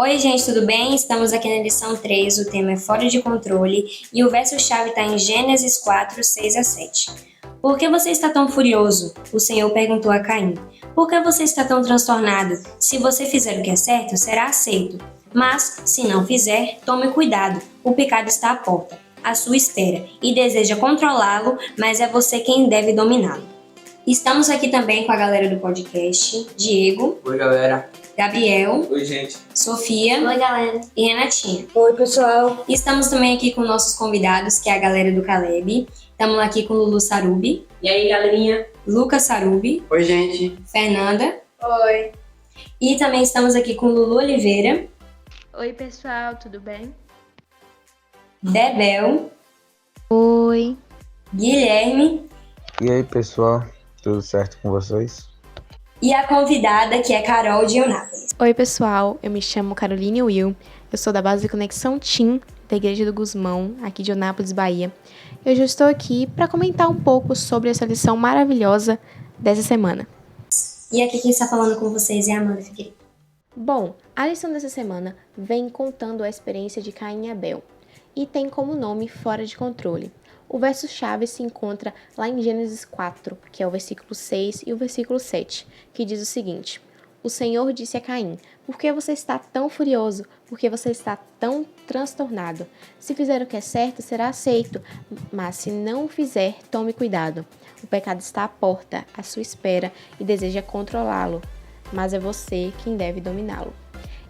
Oi, gente, tudo bem? Estamos aqui na lição 3, o tema é Fora de Controle e o verso-chave está em Gênesis 4, 6 a 7. Por que você está tão furioso? O Senhor perguntou a Caim. Por que você está tão transtornado? Se você fizer o que é certo, será aceito. Mas, se não fizer, tome cuidado, o pecado está à porta, à sua espera, e deseja controlá-lo, mas é você quem deve dominá-lo. Estamos aqui também com a galera do podcast, Diego. Oi, galera. Gabriel. Oi, gente. Sofia. Oi, galera. E Renatinha. Oi, pessoal. E estamos também aqui com nossos convidados, que é a galera do Caleb. Estamos aqui com Lulu Sarubi. E aí, galerinha? Lucas Sarubi. Oi, gente. Fernanda. Oi. E também estamos aqui com Lulu Oliveira. Oi, pessoal, tudo bem? Debel. Oi. Guilherme. E aí, pessoal, tudo certo com vocês? E a convidada, que é Carol de Eunápolis. Oi, pessoal, eu me chamo Caroline Will, eu sou da base de Conexão Team, da Igreja do Gusmão, aqui de Eunápolis, Bahia. Eu já estou aqui para comentar um pouco sobre essa lição maravilhosa dessa semana. E aqui quem está falando com vocês é a Amanda Figueiredo. Bom, a lição dessa semana vem contando a experiência de Caim e Abel, e tem como nome Fora de Controle. O verso-chave se encontra lá em Gênesis 4, que é o versículo 6 e o versículo 7, que diz o seguinte: O Senhor disse a Caim, por que você está tão furioso? Por que você está tão transtornado? Se fizer o que é certo, será aceito, mas se não fizer, tome cuidado. O pecado está à porta, à sua espera, e deseja controlá-lo, mas é você quem deve dominá-lo.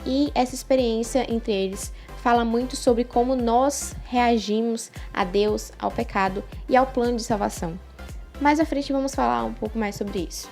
E essa experiência entre eles fala muito sobre como nós reagimos a Deus, ao pecado e ao plano de salvação. Mais à frente vamos falar um pouco mais sobre isso.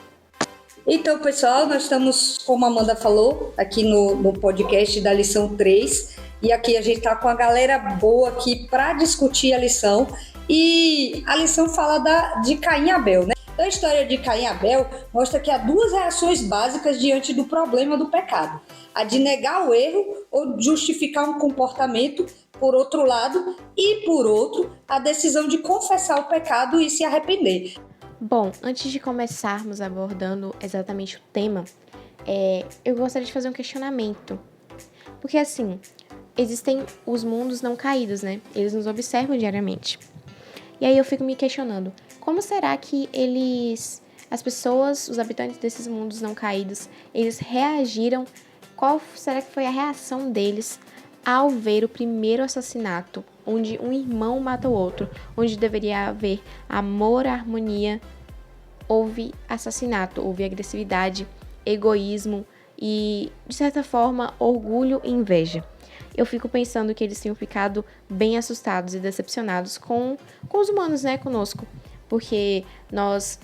Então, pessoal, nós estamos, como a Amanda falou, aqui no podcast da lição 3. E aqui a gente está com a galera boa aqui para discutir a lição. E a lição fala de Caim e Abel, né? Então, a história de Caim e Abel mostra que há duas reações básicas diante do problema do pecado: a de negar o erro ou justificar um comportamento, por outro lado, e por outro, a decisão de confessar o pecado e se arrepender. Bom, antes de começarmos abordando exatamente o tema, eu gostaria de fazer um questionamento. Porque assim, existem os mundos não caídos, né? Eles nos observam diariamente. E aí eu fico me questionando, como será que as pessoas, os habitantes desses mundos não caídos, eles reagiram? Qual será que foi a reação deles ao ver o primeiro assassinato, onde um irmão mata o outro, onde deveria haver amor, harmonia, houve assassinato, houve agressividade, egoísmo e, de certa forma, orgulho e inveja. Eu fico pensando que eles tenham ficado bem assustados e decepcionados com os humanos, né, conosco, porque nós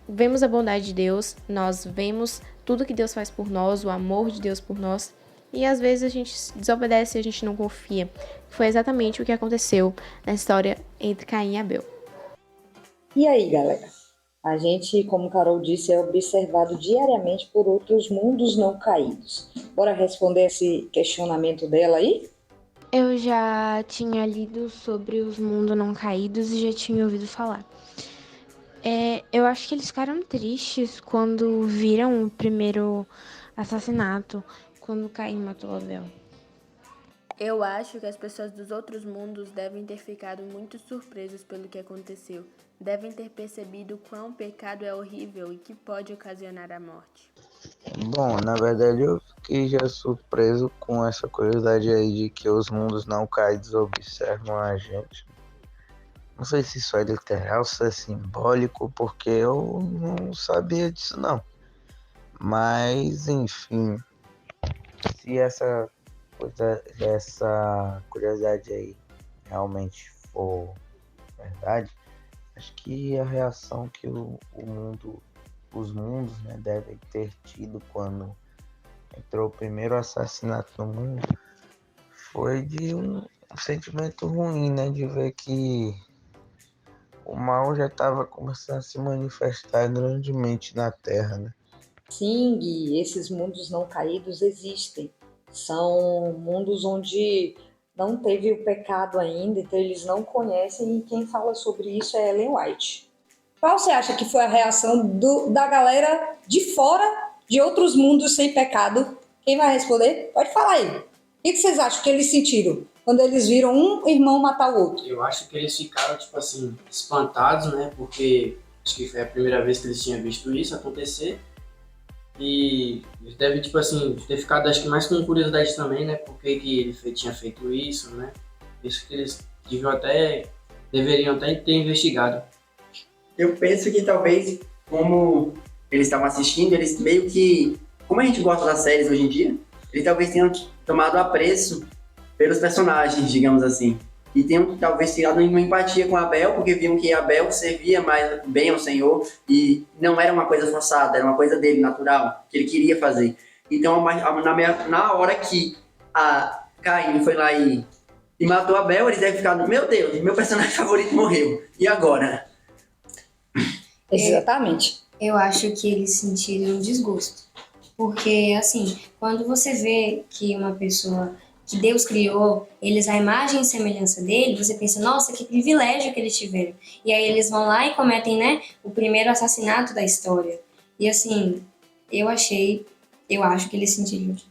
vemos a bondade de Deus, nós vemos tudo que Deus faz por nós, o amor de Deus por nós, e às vezes a gente desobedece e a gente não confia. Foi exatamente o que aconteceu na história entre Caim e Abel. E aí, galera? A gente, como Carol disse, é observado diariamente por outros mundos não caídos. Bora responder esse questionamento dela aí? Eu já tinha lido sobre os mundos não caídos e já tinha ouvido falar. Eu acho que eles ficaram tristes quando viram o primeiro assassinato, quando Caim matou Abel. Eu acho que as pessoas dos outros mundos devem ter ficado muito surpresas pelo que aconteceu. Devem ter percebido quão o pecado é horrível e que pode ocasionar a morte. Bom, na verdade eu fiquei já surpreso com essa curiosidade aí de que os mundos não caídos observam a gente. Não sei se isso é literal, se é simbólico, porque eu não sabia disso não. Mas, enfim, se essa curiosidade aí realmente for verdade, acho que a reação que os mundos, né, devem ter tido quando entrou o primeiro assassinato no mundo foi de um sentimento ruim, né, de ver que o mal já estava começando a se manifestar grandemente na Terra, né? Sim, Gui, esses mundos não caídos existem. São mundos onde não teve o pecado ainda, então eles não conhecem, e quem fala sobre isso é Ellen White. Qual você acha que foi a reação da galera de fora de outros mundos sem pecado Quem vai responder? Pode falar aí. O que vocês acham que eles sentiram quando eles viram um irmão matar o outro? Eu acho que eles ficaram, tipo assim, espantados, né? Porque acho que foi a primeira vez que eles tinham visto isso acontecer. E eles devem, tipo assim, ter ficado, acho que mais com curiosidade também, né? Por que que ele tinha feito isso, né? Isso que eles deveriam até ter investigado. Eu penso que talvez, como eles estavam assistindo, eles meio que, como a gente gosta das séries hoje em dia, eles talvez tenham tomado apreço pelos personagens, digamos assim. E tenham talvez tirado uma empatia com Abel, porque viam que Abel servia mais bem ao Senhor e não era uma coisa forçada, era uma coisa dele, natural, que ele queria fazer. Então, na hora que a Caim foi lá e matou Abel, eles devem ficar, meu Deus, meu personagem favorito morreu. E agora? Exatamente. Eu acho que eles sentiram desgosto. Porque, assim, quando você vê que uma pessoa que Deus criou, eles a imagem e semelhança dele, você pensa, nossa, que privilégio que eles tiveram. E aí eles vão lá e cometem, né, o primeiro assassinato da história. E assim, eu acho que eles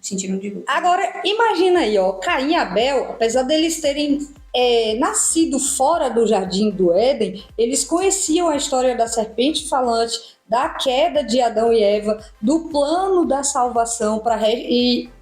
sentiram de luto. Agora, imagina aí, ó, Caim e Abel, apesar deles terem nascido fora do Jardim do Éden, eles conheciam a história da serpente falante, da queda de Adão e Eva, do plano da salvação para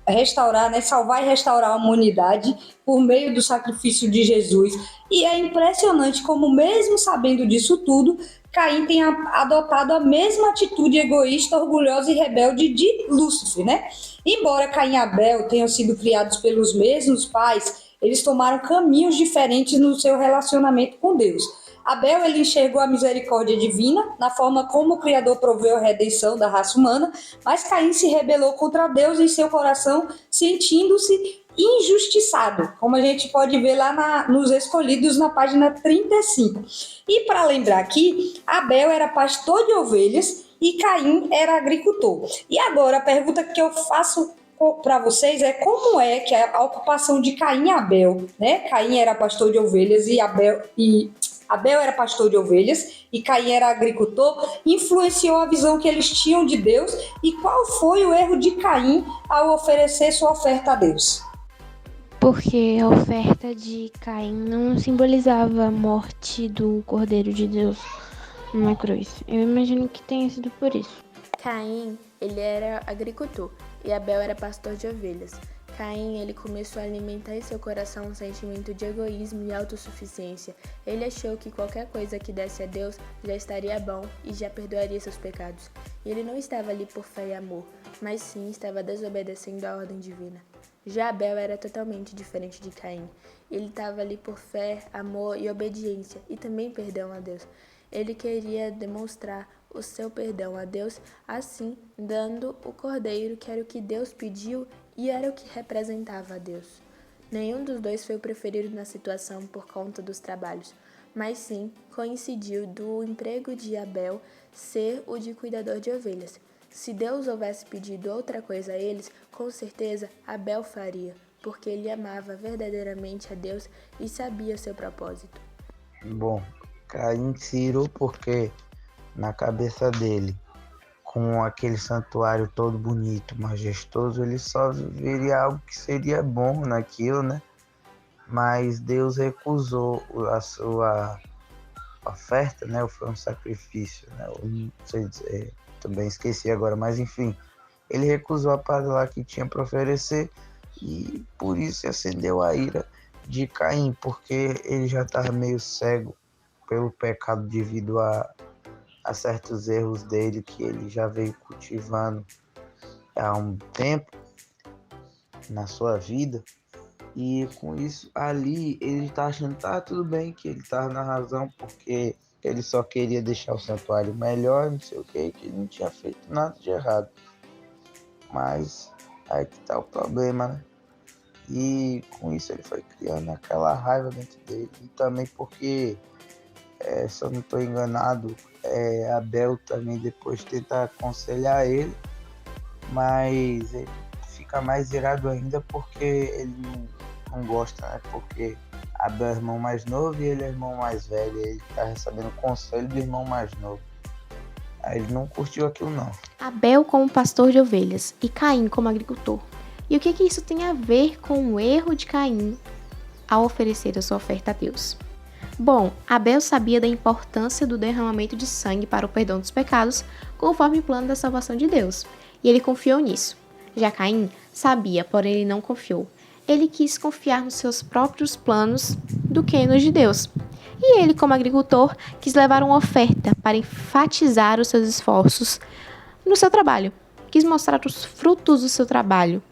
restaurar, né, salvar e restaurar a humanidade por meio do sacrifício de Jesus. E é impressionante como, mesmo sabendo disso tudo, Caim tem adotado a mesma atitude egoísta, orgulhosa e rebelde de Lúcifer, né? Embora Caim e Abel tenham sido criados pelos mesmos pais, eles tomaram caminhos diferentes no seu relacionamento com Deus. Abel, ele enxergou a misericórdia divina na forma como o Criador proveu a redenção da raça humana, mas Caim se rebelou contra Deus em seu coração, sentindo-se injustiçado, como a gente pode ver lá nos Escolhidos, na página 35. E para lembrar aqui, Abel era pastor de ovelhas e Caim era agricultor. E agora a pergunta que eu faço para vocês é como é que a ocupação de Caim e Abel, né? Caim era pastor de ovelhas e Abel era pastor de ovelhas e Caim era agricultor, influenciou a visão que eles tinham de Deus, e qual foi o erro de Caim ao oferecer sua oferta a Deus? Porque a oferta de Caim não simbolizava a morte do Cordeiro de Deus numa cruz. Eu imagino que tenha sido por isso. Caim, ele era agricultor e Abel era pastor de ovelhas. Caim, ele começou a alimentar em seu coração um sentimento de egoísmo e autossuficiência. Ele achou que qualquer coisa que desse a Deus já estaria bom e já perdoaria seus pecados. E ele não estava ali por fé e amor, mas sim estava desobedecendo a ordem divina. Já Abel era totalmente diferente de Caim. Ele estava ali por fé, amor e obediência, e também perdão a Deus. Ele queria demonstrar o seu perdão a Deus, assim, dando o cordeiro, que era o que Deus pediu e era o que representava a Deus. Nenhum dos dois foi o preferido na situação por conta dos trabalhos, mas sim coincidiu do emprego de Abel ser o de cuidador de ovelhas. Se Deus houvesse pedido outra coisa a eles, com certeza Abel faria, porque ele amava verdadeiramente a Deus e sabia seu propósito. Bom, Caim tirou porque na cabeça dele, com aquele santuário todo bonito, majestoso, ele só veria algo que seria bom naquilo, né? Mas Deus recusou a sua oferta, né? Foi um sacrifício, né? Eu não sei dizer, também esqueci agora, mas enfim, ele recusou a parada lá que tinha para oferecer, e por isso acendeu a ira de Caim, porque ele já estava meio cego pelo pecado devido a certos erros dele que ele já veio cultivando há um tempo na sua vida. E com isso ali ele tá achando que tá tudo bem, que ele tá na razão, porque ele só queria deixar o santuário melhor, não sei o que ele não tinha feito nada de errado. Mas aí que tá o problema, né? E com isso ele foi criando aquela raiva dentro dele. E também porque, se eu não estou enganado, Abel também depois tenta aconselhar ele, mas ele fica mais irado ainda porque ele não gosta, né? Porque Abel é irmão mais novo e ele é irmão mais velho, e ele tá recebendo conselho do irmão mais novo. Aí ele não curtiu aquilo não. Abel como pastor de ovelhas e Caim como agricultor. E o que isso tem a ver com o erro de Caim ao oferecer a sua oferta a Deus? Bom, Abel sabia da importância do derramamento de sangue para o perdão dos pecados, conforme o plano da salvação de Deus, e ele confiou nisso. Já Caim sabia, porém ele não confiou. Ele quis confiar nos seus próprios planos do que nos de Deus. E ele, como agricultor, quis levar uma oferta para enfatizar os seus esforços no seu trabalho. Quis mostrar os frutos do seu trabalho.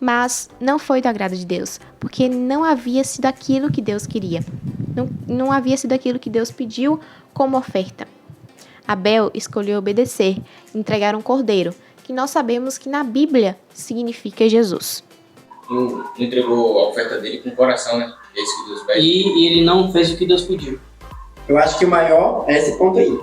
Mas não foi do agrado de Deus, porque não havia sido aquilo que Deus queria. Não havia sido aquilo que Deus pediu como oferta. Abel escolheu obedecer, entregar um cordeiro, que nós sabemos que na Bíblia significa Jesus. Não entregou a oferta dele com o coração, né? É isso que Deus pede. E ele não fez o que Deus pediu. Eu acho que o maior é esse ponto aí.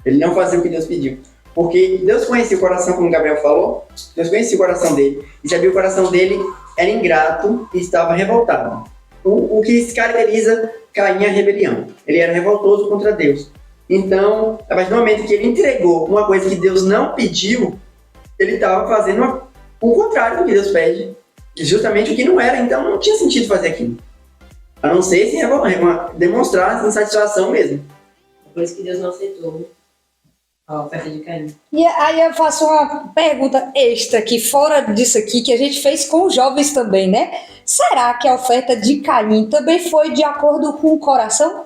Ele não fazia o que Deus pediu. Porque Deus conhecia o coração, como o Gabriel falou. Deus conhecia o coração dele. E sabia que o coração dele era ingrato e estava revoltado. O que caracteriza Caim é a rebelião. Ele era revoltoso contra Deus. Então, a partir do momento que ele entregou uma coisa que Deus não pediu, ele estava fazendo o contrário do que Deus pede. Justamente o que não era. Então, não tinha sentido fazer aquilo. A não ser se demonstrar insatisfação mesmo. Por isso que Deus não aceitou a oferta de Caim. E aí eu faço uma pergunta extra aqui, fora disso aqui, que a gente fez com os jovens também, né? Será que a oferta de Caim também foi de acordo com o coração?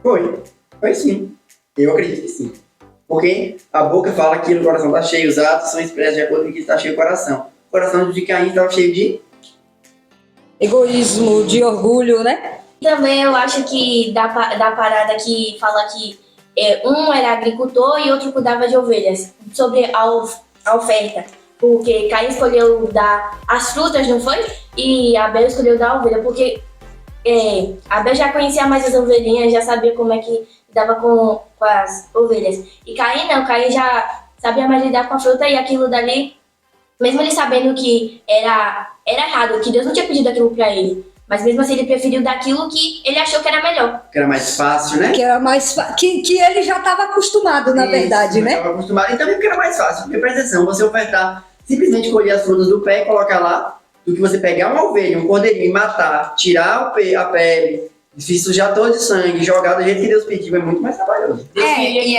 Foi sim. Eu acredito que sim. Porque a boca fala que o coração está cheio, os atos são expressos de acordo com que está cheio o coração. O coração de Caim estava cheio de egoísmo, de orgulho, né? Também eu acho que da parada que fala que um era agricultor e outro cuidava de ovelhas, sobre a oferta. Porque Caim escolheu dar as frutas, não foi? E Abel escolheu dar a ovelha, porque Abel já conhecia mais as ovelhinhas, já sabia como é que dava com as ovelhas. E Caim não, Caim já sabia mais lidar com a fruta e aquilo dali, mesmo ele sabendo que era errado, que Deus não tinha pedido aquilo pra ele. Mas mesmo assim ele preferiu daquilo que ele achou que era melhor. Que era mais fácil, né? Que era mais que ele já estava acostumado, na verdade, né? Estava acostumado. E também porque era mais fácil. Porque, presta atenção, você ofertar, simplesmente colher as frutas do pé e colocar lá, do que você pegar uma ovelha, um cordeirinho e matar, tirar a pele, se sujar todo de sangue, jogar do jeito que Deus pediu, é muito mais trabalhoso. E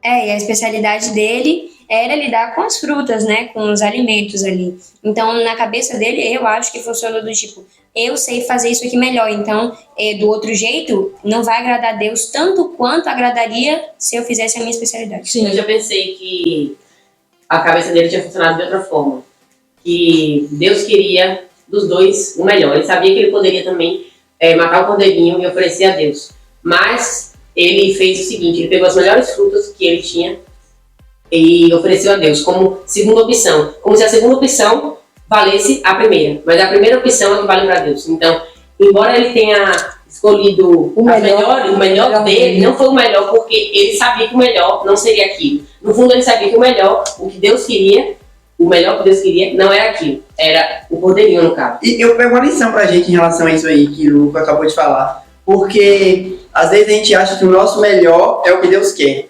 a especialidade dele era lidar com as frutas, né? Com os alimentos ali. Então, na cabeça dele, eu acho que funcionou do tipo, eu sei fazer isso aqui melhor, então, do outro jeito, não vai agradar a Deus tanto quanto agradaria se eu fizesse a minha especialidade. Sim. Eu já pensei que a cabeça dele tinha funcionado de outra forma. Que Deus queria dos dois o melhor. Ele sabia que ele poderia também matar o cordeirinho e oferecer a Deus. Mas ele fez o seguinte, ele pegou as melhores frutas que ele tinha e ofereceu a Deus como segunda opção. Como se a segunda opção valesse a primeira. Mas a primeira opção é que vale para Deus. Então, embora ele tenha escolhido o melhor dele, não foi o melhor porque ele sabia que o melhor não seria aquilo. No fundo, ele sabia que o melhor, o que Deus queria, o melhor que Deus queria, não era aquilo. Era o cordeirinho, no caso. E eu pego uma lição pra gente em relação a isso aí que o Luca acabou de falar. Porque, às vezes, a gente acha que o nosso melhor é o que Deus quer.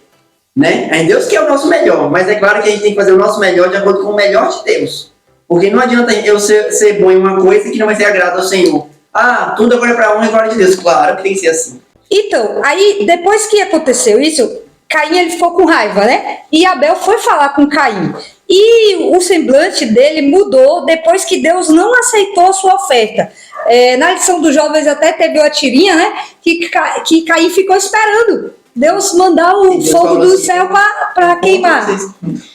Né? Deus quer o nosso melhor, mas é claro que a gente tem que fazer o nosso melhor de acordo com o melhor de Deus. Porque não adianta eu ser bom em uma coisa que não vai ser agrado ao Senhor. Tudo agora é pra honra e glória de Deus. Claro que tem que ser assim. Então, aí, depois que aconteceu isso, Caim ele ficou com raiva, né? E Abel foi falar com Caim. E o semblante dele mudou depois que Deus não aceitou a sua oferta. Na lição dos jovens até teve uma tirinha, né? Que Caim ficou esperando Deus mandar o fogo do céu para queimar.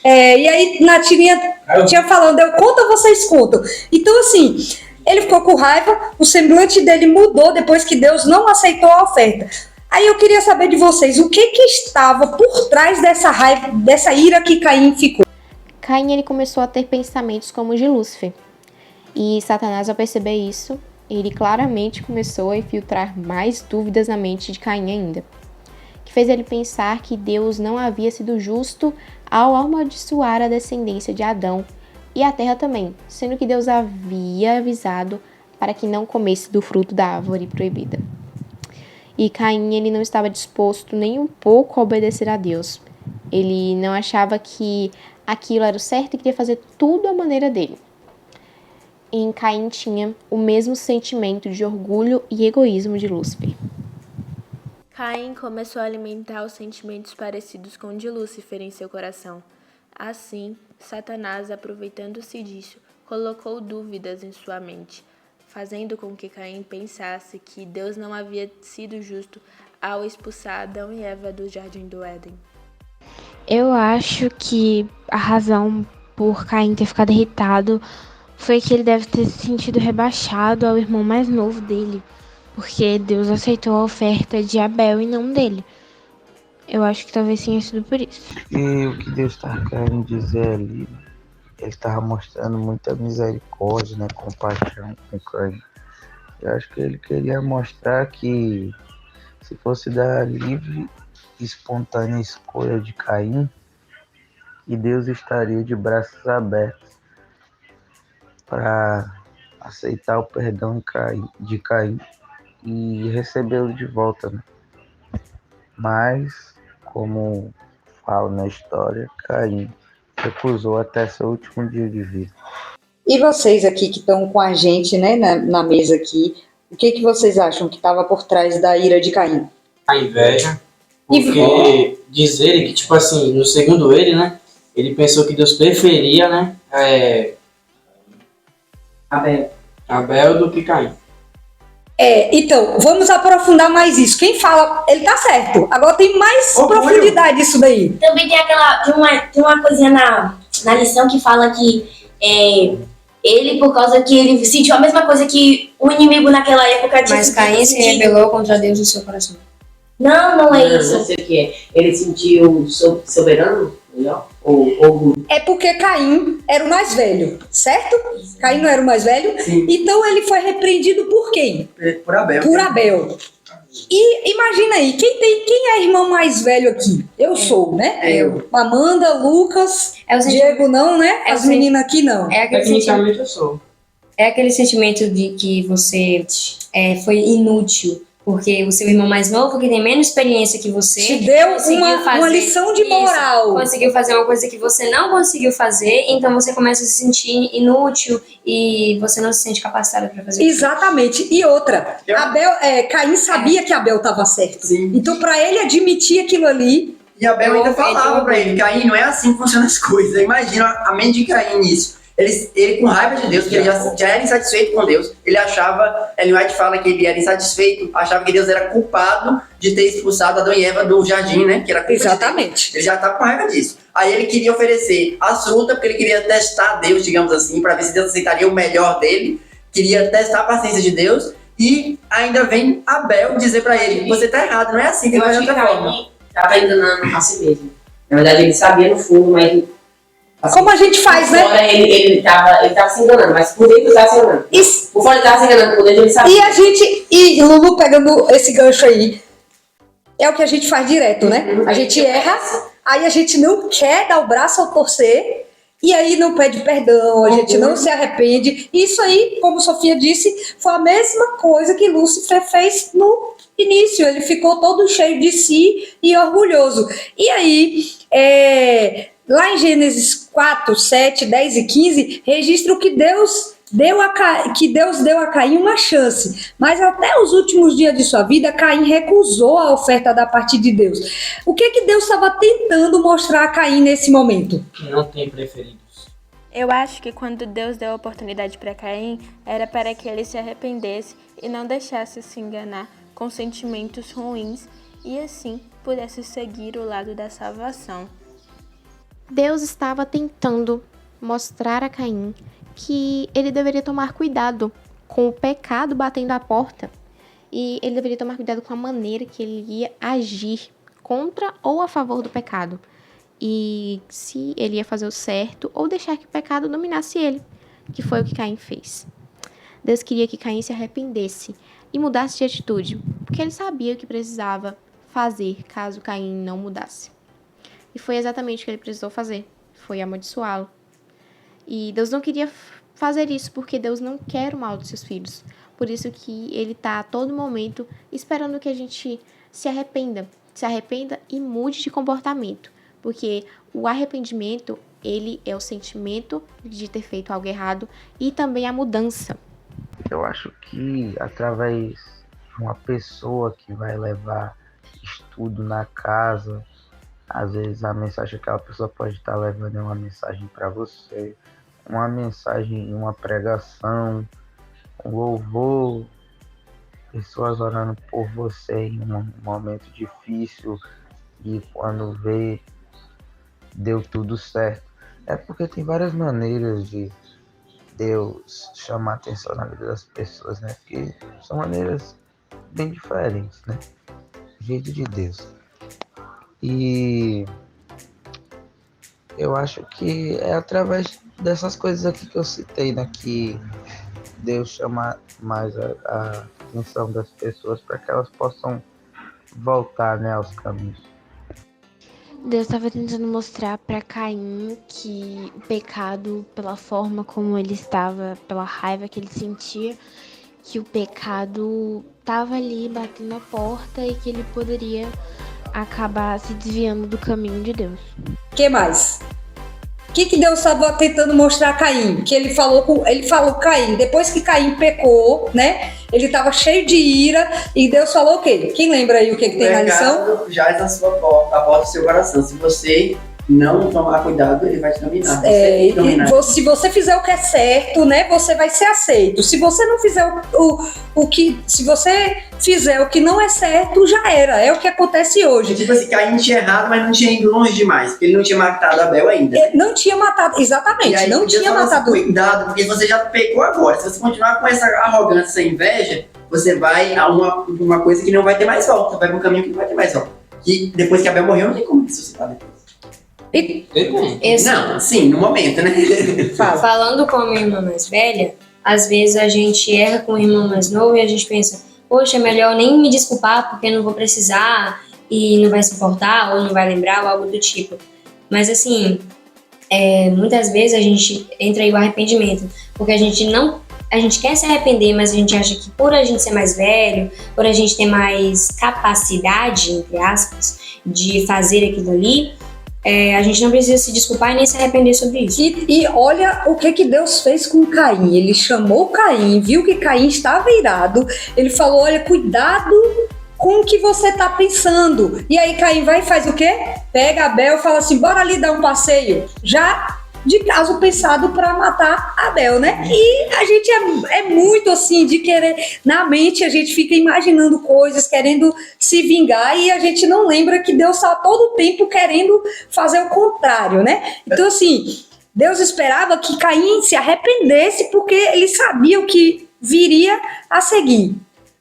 E aí na tirinha tinha falando, eu conto ou vocês contam? Então assim, ele ficou com raiva, o semblante dele mudou depois que Deus não aceitou a oferta. Aí eu queria saber de vocês, o que estava por trás dessa raiva, dessa ira que Caim ficou? Caim ele começou a ter pensamentos como os de Lúcifer. E Satanás, ao perceber isso, ele claramente começou a infiltrar mais dúvidas na mente de Caim ainda, que fez ele pensar que Deus não havia sido justo ao amaldiçoar a descendência de Adão e a terra também, sendo que Deus havia avisado para que não comesse do fruto da árvore proibida. E Caim ele não estava disposto nem um pouco a obedecer a Deus. Ele não achava que aquilo era o certo e queria fazer tudo à maneira dele. Em Caim tinha o mesmo sentimento de orgulho e egoísmo de Lúcifer. Caim começou a alimentar os sentimentos parecidos com o de Lúcifer em seu coração. Assim, Satanás, aproveitando-se disso, colocou dúvidas em sua mente, fazendo com que Caim pensasse que Deus não havia sido justo ao expulsar Adão e Eva do Jardim do Éden. Eu acho que a razão por Caim ter ficado irritado foi que ele deve ter se sentido rebaixado ao irmão mais novo dele, porque Deus aceitou a oferta de Abel e não dele. Eu acho que talvez tenha sido por isso. E o que Deus estava querendo dizer ali, ele estava mostrando muita misericórdia, né, compaixão com Caim. Eu acho que ele queria mostrar que se fosse da livre e espontânea escolha de Caim, que Deus estaria de braços abertos para aceitar o perdão de Caim e recebê-lo de volta, né? Mas, como fala na história, Caim recusou até seu último dia de vida. E vocês aqui que estão com a gente, né, na mesa aqui, o que vocês acham que estava por trás da ira de Caim? A inveja, porque diz ele que, tipo assim, no segundo ele, né, ele pensou que Deus preferia, né, Abel do que Caim. Então, vamos aprofundar mais isso. Quem fala, ele tá certo. Agora tem mais profundidade isso daí. Também tem uma coisinha na lição que fala que ele, por causa que ele sentiu a mesma coisa que o inimigo naquela época tinha. Mas Caim se rebelou contra Deus no seu coração. Não é isso. Não sei o que é. Ele sentiu soberano, melhor? Ou... É porque Caim era o mais velho, certo? Caim não era o mais velho? Sim. Então ele foi repreendido por quem? Por Abel. Por Abel. E imagina aí, quem é irmão mais velho aqui? Eu sou, né? Eu. Amanda, Lucas, o Diego não, né? As meninas aqui não. Tecnicamente eu sou. É aquele sentimento de que você foi inútil, porque o seu irmão mais novo, que tem menos experiência que você, Te deu conseguiu uma lição de moral. Conseguiu fazer uma coisa que você não conseguiu fazer, então você começa a se sentir inútil e você não se sente capacitado para fazer isso. Exatamente. E outra, Caim sabia que Abel estava certo. Sim. Então, para ele admitir aquilo ali. E Abel ainda falava pra ele, Caim, não é assim que funcionam as coisas. Imagina a mente de Caim nisso. Ele com raiva de Deus, que ele já era insatisfeito com Deus, ele achava, Ellen White fala que ele era insatisfeito, achava que Deus era culpado de ter expulsado Adão e Eva do jardim, né? Que era culpa Exatamente. Ele já estava com raiva disso. Aí ele queria oferecer a fruta, porque ele queria testar Deus, digamos assim, para ver se Deus aceitaria o melhor dele, queria testar a paciência de Deus, e ainda vem Abel dizer para ele, você tá errado, não é assim, Eu acho que Caim estava enganando a si mesmo. Na verdade, ele sabia no fundo, mas... Assim, como a gente faz, né? Fora ele tava se enganando, mas por dentro ele estava se enganando. Por fora ele estava se enganando, por dentro ele sabia. E Lulu pegando esse gancho aí, é o que a gente faz direto, né? A gente erra, aí a gente não quer dar o braço ao torcer, e aí não pede perdão, a gente não se arrepende. Isso aí, como Sofia disse, foi a mesma coisa que Lúcifer fez no início. Ele ficou todo cheio de si e orgulhoso. E aí, lá em Gênesis 4, 7, 10 e 15, registra o que Deus deu a Caim uma chance. Mas até os últimos dias de sua vida, Caim recusou a oferta da parte de Deus. O que Deus estava tentando mostrar a Caim nesse momento? Que não tem preferidos. Eu acho que quando Deus deu a oportunidade para Caim, era para que ele se arrependesse e não deixasse se enganar com sentimentos ruins e assim pudesse seguir o lado da salvação. Deus estava tentando mostrar a Caim que ele deveria tomar cuidado com o pecado batendo à porta e ele deveria tomar cuidado com a maneira que ele ia agir contra ou a favor do pecado e se ele ia fazer o certo ou deixar que o pecado dominasse ele, que foi o que Caim fez. Deus queria que Caim se arrependesse e mudasse de atitude, porque ele sabia o que precisava fazer caso Caim não mudasse. E foi exatamente o que ele precisou fazer, foi amaldiçoá-lo. E Deus não queria fazer isso, porque Deus não quer o mal dos seus filhos. Por isso que ele está a todo momento esperando que a gente se arrependa e mude de comportamento. Porque o arrependimento Ele é o sentimento de ter feito algo errado e também a mudança. Eu acho que através de uma pessoa que vai levar estudo na casa, às vezes a mensagem que aquela pessoa pode estar levando é uma mensagem para você, uma mensagem em uma pregação, um louvor, pessoas orando por você em um momento difícil e quando vê, deu tudo certo. É porque tem várias maneiras de Deus chamar a atenção na vida das pessoas, né? Porque são maneiras bem diferentes, né? O jeito de Deus. E eu acho que é através dessas coisas aqui que eu citei, né? Que Deus chama mais a atenção das pessoas para que elas possam voltar, né, aos caminhos. Deus estava tentando mostrar para Caim que o pecado, pela forma como ele estava, pela raiva que ele sentia, que o pecado estava ali batendo a porta e que ele poderia acabar se desviando do caminho de Deus. O que mais? O que Deus estava tentando mostrar a Caim? Que ele falou Caim, depois que Caim pecou, né? Ele estava cheio de ira e Deus falou o quê? Quem lembra aí o que tem na lição? Já é na sua porta, a porta do seu coração. Se você não tomar cuidado, ele vai te dominar. Se você fizer o que é certo, né, você vai ser aceito. Se você não fizer se você fizer o que não é certo, já era. É o que acontece hoje. Tipo assim, Caim tinha errado, mas não tinha ido longe demais, porque ele não tinha matado Abel ainda. Não tinha matado, exatamente. Aí, não tinha matado. Assim, cuidado, porque você já pecou agora. Se você continuar com essa arrogância, essa inveja, você vai a uma coisa que não vai ter mais volta. Vai para um caminho que não vai ter mais volta. E depois que Abel morreu, não tem como ressuscitar depois. Não, sim, no momento, né? Falando com a minha irmã mais velha, às vezes a gente erra com o irmão mais novo e a gente pensa, poxa, é melhor nem me desculpar porque não vou precisar e não vai se importar ou não vai lembrar ou algo do tipo. Mas assim, muitas vezes a gente entra aí o arrependimento, porque a gente quer se arrepender, mas a gente acha que por a gente ser mais velho, por a gente ter mais capacidade, entre aspas, de fazer aquilo ali, a gente não precisa se desculpar e nem se arrepender sobre isso. E olha o que Deus fez com Caim. Ele chamou Caim, viu que Caim estava irado. Ele falou, olha, cuidado com o que você está pensando. E aí Caim vai e faz o quê? Pega Abel e fala assim, bora ali dar um passeio. Já de caso pensado para matar Abel, né? E a gente é muito assim, de querer, na mente a gente fica imaginando coisas, querendo se vingar e a gente não lembra que Deus está todo o tempo querendo fazer o contrário, né? Então assim, Deus esperava que Caim se arrependesse porque ele sabia o que viria a seguir.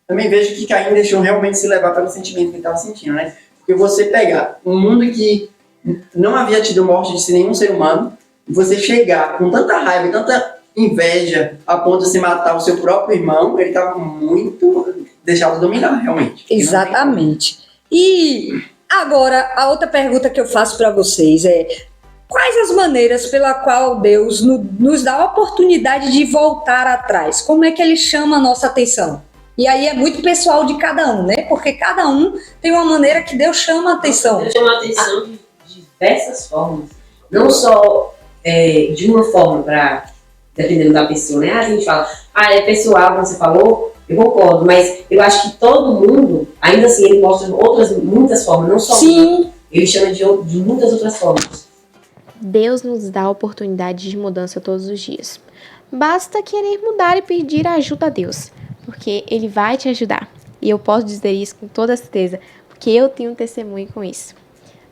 Também vejo que Caim deixou realmente se levar pelo sentimento que ele estava sentindo, né? Porque você pegar um mundo que não havia tido morte de nenhum ser humano, você chegar com tanta raiva e tanta inveja a ponto de se matar o seu próprio irmão, ele estava muito deixado dominar, realmente. Exatamente. E agora, a outra pergunta que eu faço para vocês é, quais as maneiras pela qual Deus nos dá a oportunidade de voltar atrás? Como é que Ele chama a nossa atenção? E aí é muito pessoal de cada um, né? Porque cada um tem uma maneira que Deus chama a atenção. Deus chama a atenção de diversas formas. Não só de uma forma, dependendo da pessoa, né? A gente fala, é pessoal, como você falou, eu concordo, mas eu acho que todo mundo, ainda assim, ele mostra muitas formas, não só uma. Ele chama de muitas outras formas. Deus nos dá a oportunidade de mudança todos os dias. Basta querer mudar e pedir ajuda a Deus, porque Ele vai te ajudar. E eu posso dizer isso com toda certeza, porque eu tenho um testemunho com isso.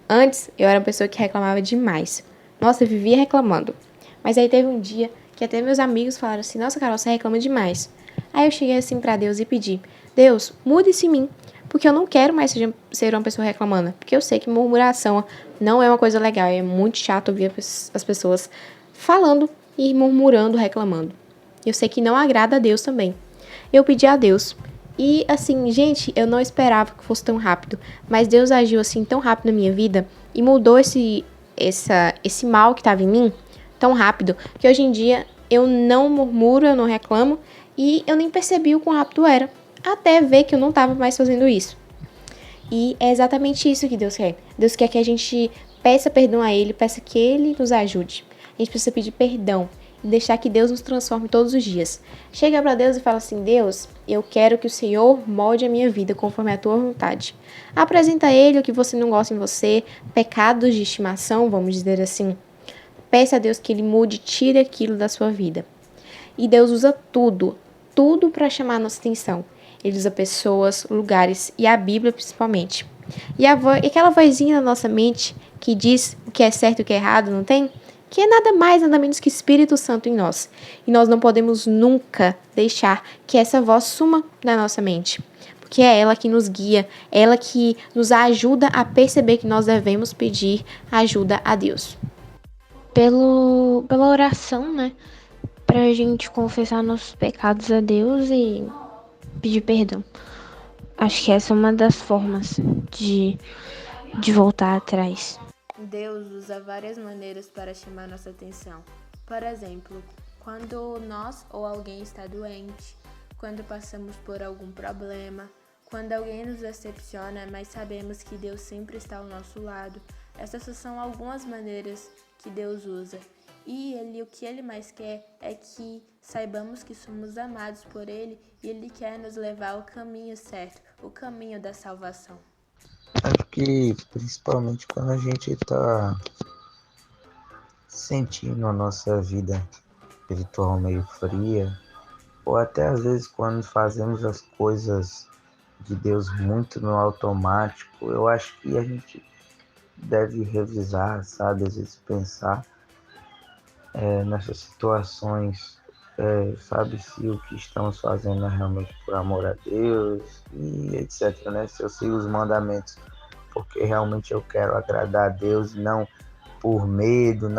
Antes, eu era uma pessoa que reclamava demais. Nossa, eu vivia reclamando. Mas aí teve um dia que até meus amigos falaram assim, nossa, Carol, você reclama demais. Aí eu cheguei assim pra Deus e pedi, Deus, muda isso em mim, porque eu não quero mais ser uma pessoa reclamando. Porque eu sei que murmuração não é uma coisa legal, é muito chato ouvir as pessoas falando e murmurando, reclamando. Eu sei que não agrada a Deus também. Eu pedi a Deus. E assim, gente, eu não esperava que fosse tão rápido, mas Deus agiu assim tão rápido na minha vida e mudou esse mal que estava em mim tão rápido, que hoje em dia eu não murmuro, eu não reclamo e eu nem percebi o quão rápido era, até ver que eu não estava mais fazendo isso. E é exatamente isso que Deus quer. Deus quer que a gente peça perdão a Ele, peça que Ele nos ajude. A gente precisa pedir perdão e deixar que Deus nos transforme todos os dias. Chega para Deus e fala assim: Deus, eu quero que o Senhor molde a minha vida conforme a tua vontade. Apresenta a Ele o que você não gosta em você, pecados de estimação, vamos dizer assim. Peça a Deus que Ele mude, tire aquilo da sua vida. E Deus usa tudo para chamar a nossa atenção. Ele usa pessoas, lugares e a Bíblia principalmente. E aquela vozinha na nossa mente que diz o que é certo e o que é errado, não tem? Que é nada mais, nada menos que Espírito Santo em nós. E nós não podemos nunca deixar que essa voz suma da nossa mente. Porque é ela que nos guia, ela que nos ajuda a perceber que nós devemos pedir ajuda a Deus. Pela oração, né? Pra gente confessar nossos pecados a Deus e pedir perdão. Acho que essa é uma das formas de voltar atrás. Deus usa várias maneiras para chamar nossa atenção. Por exemplo, quando nós ou alguém está doente, quando passamos por algum problema, quando alguém nos decepciona, mas sabemos que Deus sempre está ao nosso lado. Essas são algumas maneiras que Deus usa. E o que Ele mais quer é que saibamos que somos amados por Ele e Ele quer nos levar ao caminho certo, o caminho da salvação. Acho que principalmente quando a gente está sentindo a nossa vida espiritual meio fria, ou até às vezes quando fazemos as coisas de Deus muito no automático, eu acho que a gente deve revisar, sabe? Às vezes pensar nessas situações, sabe, se o que estamos fazendo é realmente por amor a Deus e etc, né? Se eu sigo os mandamentos porque realmente eu quero agradar a Deus, não por medo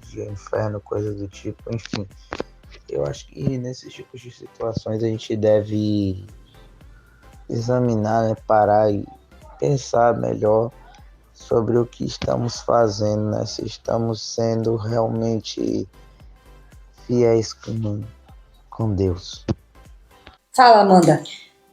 de inferno, coisa do tipo, enfim. Eu acho que nesses tipos de situações a gente deve examinar, né, parar e pensar melhor sobre o que estamos fazendo, né? Se estamos sendo realmente fiéis com Deus. Fala, Amanda.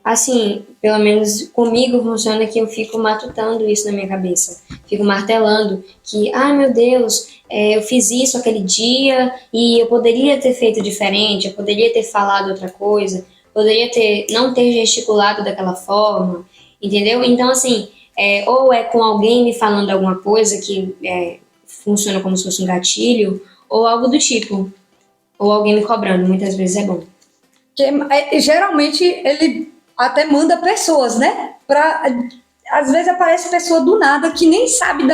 Assim, pelo menos comigo funciona que eu fico matutando isso na minha cabeça. Fico martelando que, meu Deus, eu fiz isso aquele dia e eu poderia ter feito diferente, eu poderia ter falado outra coisa, poderia não ter gesticulado daquela forma, entendeu? Então, assim, ou é com alguém me falando alguma coisa que funciona como se fosse um gatilho, ou algo do tipo. Ou alguém me cobrando, muitas vezes é bom. Geralmente ele até manda pessoas, né? Às vezes aparece pessoa do nada que nem sabe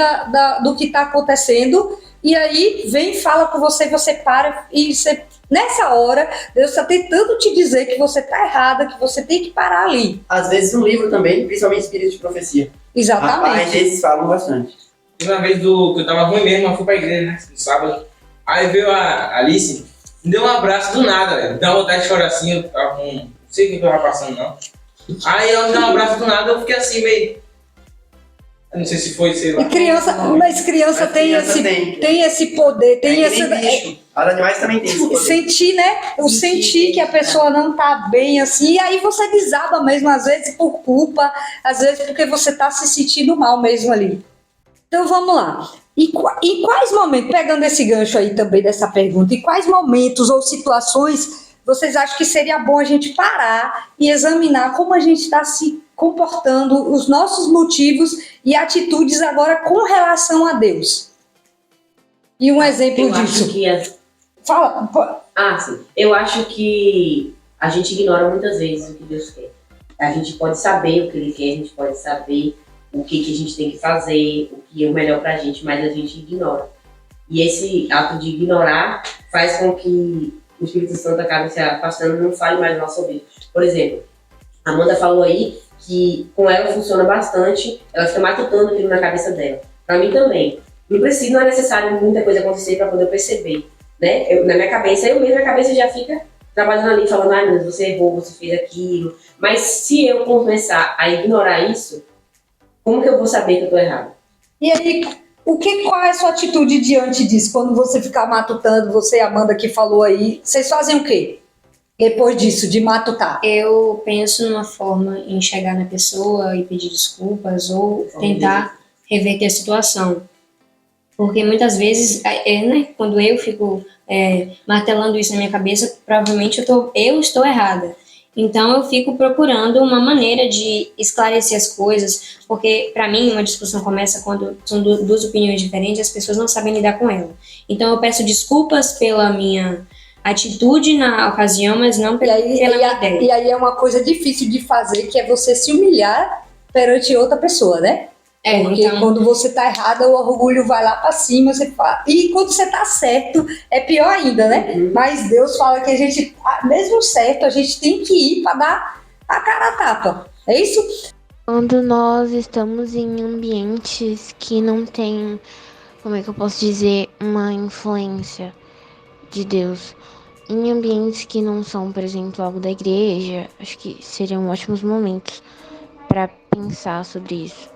do que está acontecendo, e aí vem e fala com você, você para, e você, nessa hora, Deus está tentando te dizer que você está errada, que você tem que parar ali. Às vezes um livro também, principalmente Espírito de Profecia. Exatamente. Rapaz, esses falam bastante. Uma vez que eu tava ruim mesmo, eu fui pra igreja, né? No sábado. Aí veio a Alice, me deu um abraço do nada, velho. Deu uma vontade de chorar assim, eu tava com. Não sei o que eu tava passando, não. Aí ela me deu um abraço do nada, eu fiquei assim, meio. Eu não sei se foi, sei lá. E criança tem esse poder, tem esse. Bicho. Os animais também têm esse poder. Sentir, né? Sentir que a pessoa não tá bem assim, e aí você desaba mesmo, às vezes por culpa, às vezes porque você tá se sentindo mal mesmo ali. Então vamos lá. E quais momentos, pegando esse gancho aí também dessa pergunta, em quais momentos ou situações vocês acham que seria bom a gente parar e examinar como a gente está se comportando, os nossos motivos e atitudes agora com relação a Deus? E um exemplo disso. Fala. Sim. Eu acho que a gente ignora muitas vezes o que Deus quer. A gente pode saber o que Ele quer, a gente pode saber o que a gente tem que fazer, o que é o melhor pra gente, mas a gente ignora. E esse ato de ignorar faz com que o Espírito Santo acabe se afastando e não fale mais no nosso ouvido. Por exemplo, a Amanda falou aí que com ela funciona bastante, ela fica matutando aquilo na cabeça dela. Pra mim também. Não é necessário muita coisa acontecer pra poder perceber, né? Na minha cabeça já fica trabalhando ali, falando, meu Deus, você errou, você fez aquilo. Mas se eu começar a ignorar isso, como que eu vou saber que eu tô errado? E aí, qual é a sua atitude diante disso? Quando você ficar matutando, você, Amanda, que falou aí, vocês fazem o quê? Depois disso, de matutar? Eu penso numa forma em chegar na pessoa e pedir desculpas ou tentar reverter a situação. Porque muitas vezes, né, quando eu fico martelando isso na minha cabeça, provavelmente eu estou errada. Então eu fico procurando uma maneira de esclarecer as coisas, porque para mim uma discussão começa quando são duas opiniões diferentes e as pessoas não sabem lidar com ela. Então eu peço desculpas pela minha atitude na ocasião, mas não pela minha ideia. E aí é uma coisa difícil de fazer, que é você se humilhar perante outra pessoa, né? Porque então, quando você tá errada, o orgulho vai lá pra cima, você fala. E quando você tá certo, é pior ainda, né? Mas Deus fala que a gente, mesmo certo, a gente tem que ir pra dar a cara a tapa. É isso? Quando nós estamos em ambientes que não tem, como é que eu posso dizer, uma influência de Deus. Em ambientes que não são, por exemplo, algo da igreja, acho que seriam ótimos momentos para pensar sobre isso.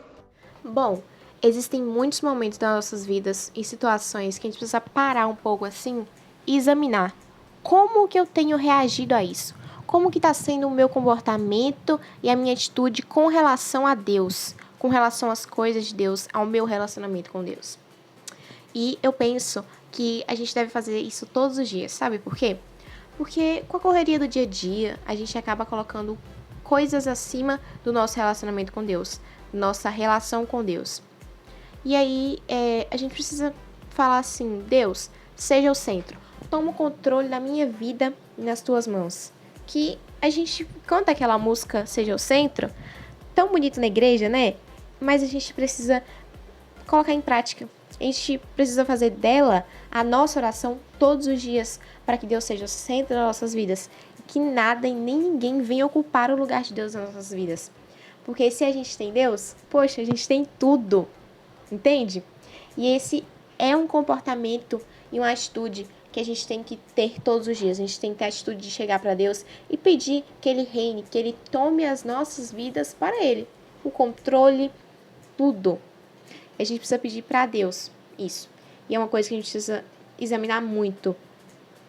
Bom, existem muitos momentos das nossas vidas e situações que a gente precisa parar um pouco assim e examinar como que eu tenho reagido a isso. Como que está sendo o meu comportamento e a minha atitude com relação a Deus, com relação às coisas de Deus, ao meu relacionamento com Deus. E eu penso que a gente deve fazer isso todos os dias, sabe por quê? Porque com a correria do dia a dia, a gente acaba colocando coisas acima do nosso relacionamento com Deus, nossa relação com Deus. E aí a gente precisa falar assim: Deus, seja o centro, toma o controle da minha vida nas tuas mãos. Que a gente canta aquela música Seja o Centro, tão bonito na igreja, né? Mas a gente precisa colocar em prática. A gente precisa fazer dela a nossa oração todos os dias, para que Deus seja o centro das nossas vidas. Que nada e nem ninguém venha ocupar o lugar de Deus nas nossas vidas. Porque se a gente tem Deus, poxa, a gente tem tudo, entende? E esse é um comportamento e uma atitude que a gente tem que ter todos os dias. A gente tem que ter a atitude de chegar para Deus e pedir que Ele reine, que Ele tome as nossas vidas para Ele. O controle, tudo. A gente precisa pedir para Deus isso. E é uma coisa que a gente precisa examinar muito.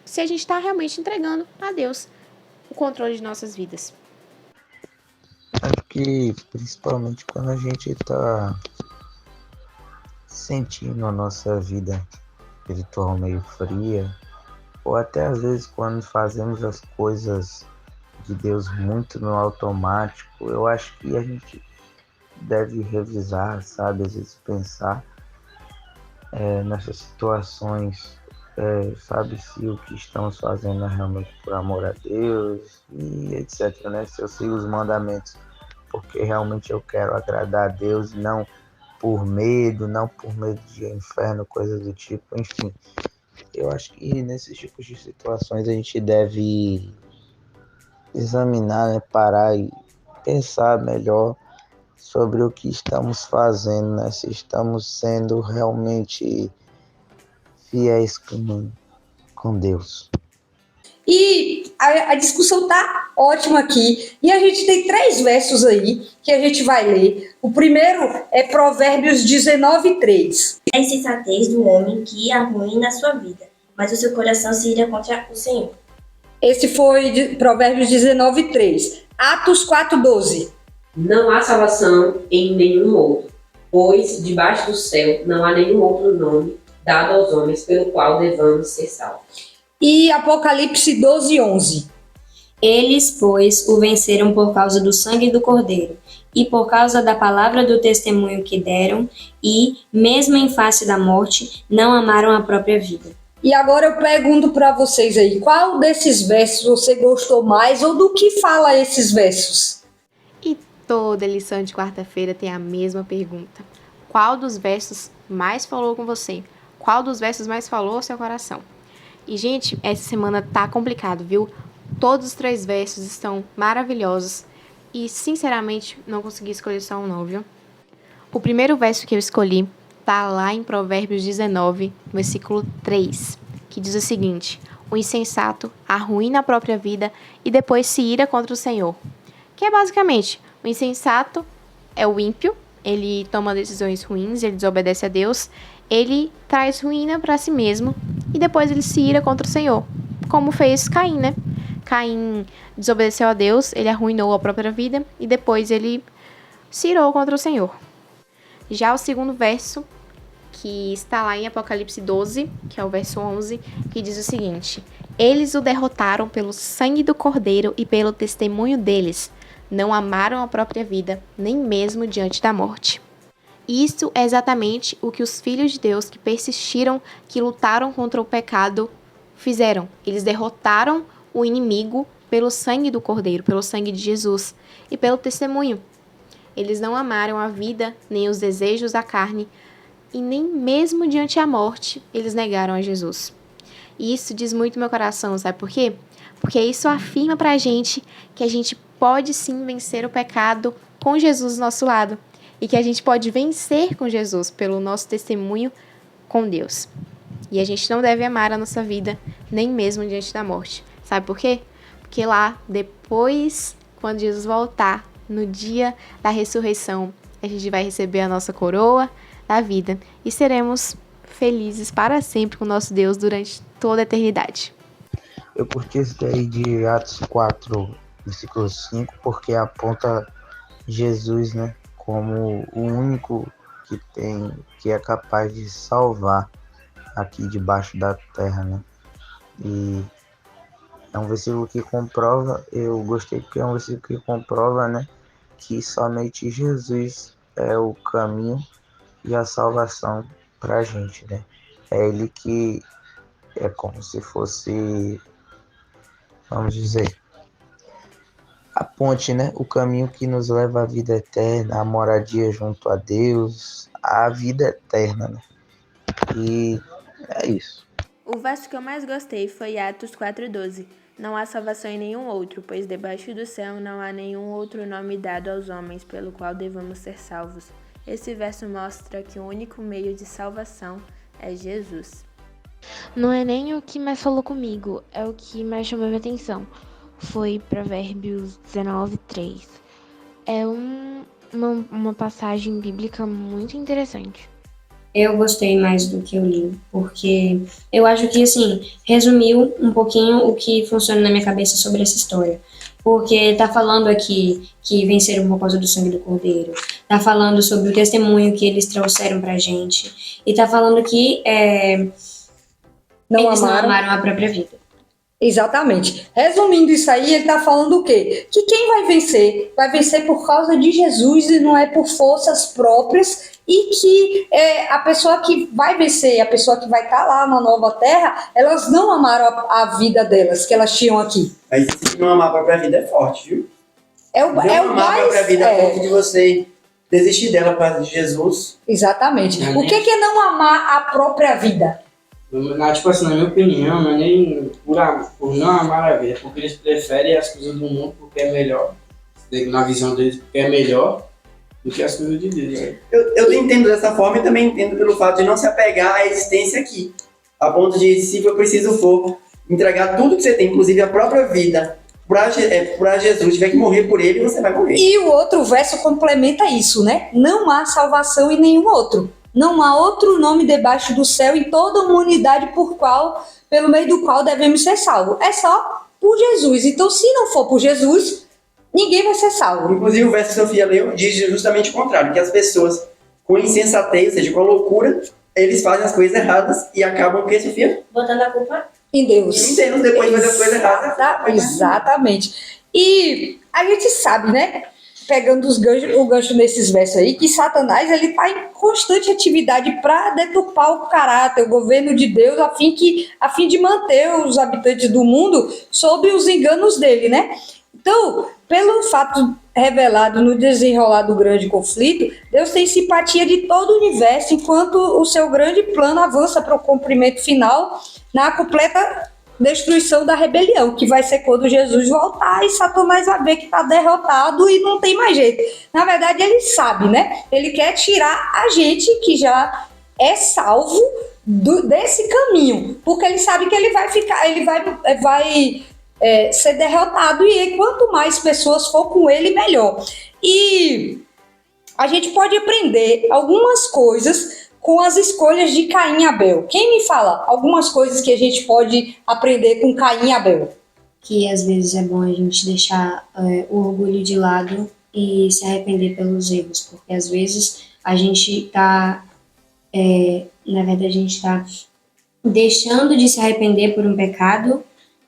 Se a gente está realmente entregando a Deus o controle de nossas vidas. Acho que principalmente quando a gente está sentindo a nossa vida espiritual meio fria, ou até às vezes quando fazemos as coisas de Deus muito no automático, eu acho que a gente deve revisar, sabe? Às vezes pensar nessas situações, sabe, se o que estamos fazendo é realmente por amor a Deus e etc, né? Se eu sigo os mandamentos porque realmente eu quero agradar a Deus, não por medo de inferno, coisa do tipo, enfim. Eu acho que nesses tipos de situações a gente deve examinar, né, parar e pensar melhor sobre o que estamos fazendo, né? Se estamos sendo realmente fiéis com Deus. E a discussão tá ótima aqui. E a gente tem 3 versos aí que a gente vai ler. O primeiro é Provérbios 19:3. É a insensatez do homem que arruína a sua vida, mas o seu coração se ira contra o Senhor. Esse foi de Provérbios 19:3. Atos 4:12. Não há salvação em nenhum outro, pois debaixo do céu não há nenhum outro nome dado aos homens pelo qual devamos ser salvos. E Apocalipse 12:11. Eles, pois, o venceram por causa do sangue do Cordeiro, e por causa da palavra do testemunho que deram, e, mesmo em face da morte, não amaram a própria vida. E agora eu pergunto para vocês aí, qual desses versos você gostou mais, ou do que fala esses versos? E toda lição de quarta-feira tem a mesma pergunta. Qual dos versos mais falou com você? Qual dos versos mais falou ao seu coração? E, gente, essa semana tá complicado, viu? Todos os 3 versos estão maravilhosos. E, sinceramente, não consegui escolher só um não, viu? O primeiro verso que eu escolhi tá lá em Provérbios 19, versículo 3, que diz o seguinte: o insensato arruína a própria vida e depois se ira contra o Senhor. Que é basicamente, o insensato é o ímpio, ele toma decisões ruins, ele desobedece a Deus, ele traz ruína para si mesmo e depois ele se ira contra o Senhor, como fez Caim, né? Caim desobedeceu a Deus, ele arruinou a própria vida e depois ele se irou contra o Senhor. Já o segundo verso que está lá em Apocalipse 12, que é o verso 11, que diz o seguinte: eles o derrotaram pelo sangue do Cordeiro e pelo testemunho deles. Não amaram a própria vida, nem mesmo diante da morte. Isso é exatamente o que os filhos de Deus que persistiram, que lutaram contra o pecado, fizeram. Eles derrotaram o inimigo pelo sangue do Cordeiro, pelo sangue de Jesus e pelo testemunho. Eles não amaram a vida, nem os desejos da carne, e nem mesmo diante da morte, eles negaram a Jesus. E isso diz muito no meu coração, sabe por quê? Porque isso afirma pra gente que a gente pode sim vencer o pecado com Jesus do nosso lado. E que a gente pode vencer com Jesus pelo nosso testemunho com Deus. E a gente não deve amar a nossa vida, nem mesmo diante da morte. Sabe por quê? Porque lá, depois, quando Jesus voltar, no dia da ressurreição, a gente vai receber a nossa coroa da vida. E seremos felizes para sempre com o nosso Deus durante toda a eternidade. Eu curti esse daí de Atos 4, versículo 5, porque aponta Jesus, né, como o único que é capaz de salvar aqui debaixo da terra, né? E é um versículo que comprova, eu gostei porque é um versículo que comprova, né, que somente Jesus é o caminho e a salvação pra gente, né? É ele que é como se fosse, vamos dizer, a ponte, né? O caminho que nos leva à vida eterna, à moradia junto a Deus, à vida eterna, né? E é isso. O verso que eu mais gostei foi Atos 4,12. Não há salvação em nenhum outro, pois debaixo do céu não há nenhum outro nome dado aos homens pelo qual devamos ser salvos. Esse verso mostra que o único meio de salvação é Jesus. Não é nem o que mais falou comigo, é o que mais chamou minha atenção. Foi Provérbios 19:3. É uma passagem bíblica muito interessante. Eu gostei mais do que eu li, porque eu acho que, assim, resumiu um pouquinho o que funciona na minha cabeça sobre essa história. Porque tá falando aqui que venceram por causa do sangue do Cordeiro, tá falando sobre o testemunho que eles trouxeram pra gente, e tá falando que eles não amaram a própria vida. Exatamente. Resumindo isso aí, ele está falando o quê? Que quem vai vencer? Vai vencer por causa de Jesus e não é por forças próprias, e que a pessoa que vai vencer, a pessoa que vai estar lá na nova terra, elas não amaram a vida delas, que elas tinham aqui. Mas se não amar a própria vida é forte, viu? Não amar a própria vida a ponto de você desistir dela por causa de Jesus. Exatamente. O que é não amar a própria vida? Tipo assim, na minha opinião, não é nem por não amar a vida, porque eles preferem as coisas do mundo porque é melhor, na visão deles, porque é melhor do que as coisas de Deus. Né? Eu entendo dessa forma e também entendo pelo fato de não se apegar à existência aqui, a ponto de, se for preciso entregar tudo que você tem, inclusive a própria vida, para Jesus, tiver que morrer por ele, você vai morrer. E o outro verso complementa isso, né? Não há salvação em nenhum outro. Não há outro nome debaixo do céu em toda a humanidade pelo meio do qual devemos ser salvos. É só por Jesus. Então, se não for por Jesus, ninguém vai ser salvo. Inclusive, o verso que a Sofia leu diz justamente o contrário, que as pessoas com insensatez, ou seja, com loucura, eles fazem as coisas erradas e acabam, o que, Sofia? Botando a culpa em Deus. Em Deus, depois de fazer as coisas erradas. Exatamente. E a gente sabe, né? Pegando o gancho nesses versos aí, que Satanás ele está em constante atividade para deturpar o caráter, o governo de Deus, a fim de manter os habitantes do mundo sob os enganos dele, né? Então, pelo fato revelado no desenrolar do grande conflito, Deus tem simpatia de todo o universo, enquanto o seu grande plano avança para o cumprimento final na completa destruição da rebelião, que vai ser quando Jesus voltar e Satanás vai ver que está derrotado e não tem mais jeito. Na verdade, ele sabe, né? Ele quer tirar a gente que já é salvo desse caminho, porque ele sabe que ele vai ser derrotado, e quanto mais pessoas for com ele, melhor. E a gente pode aprender algumas coisas com as escolhas de Caim e Abel. Quem me fala algumas coisas que a gente pode aprender com Caim e Abel? Que às vezes é bom a gente deixar o orgulho de lado e se arrepender pelos erros, porque às vezes a gente tá Na verdade, a gente está deixando de se arrepender por um pecado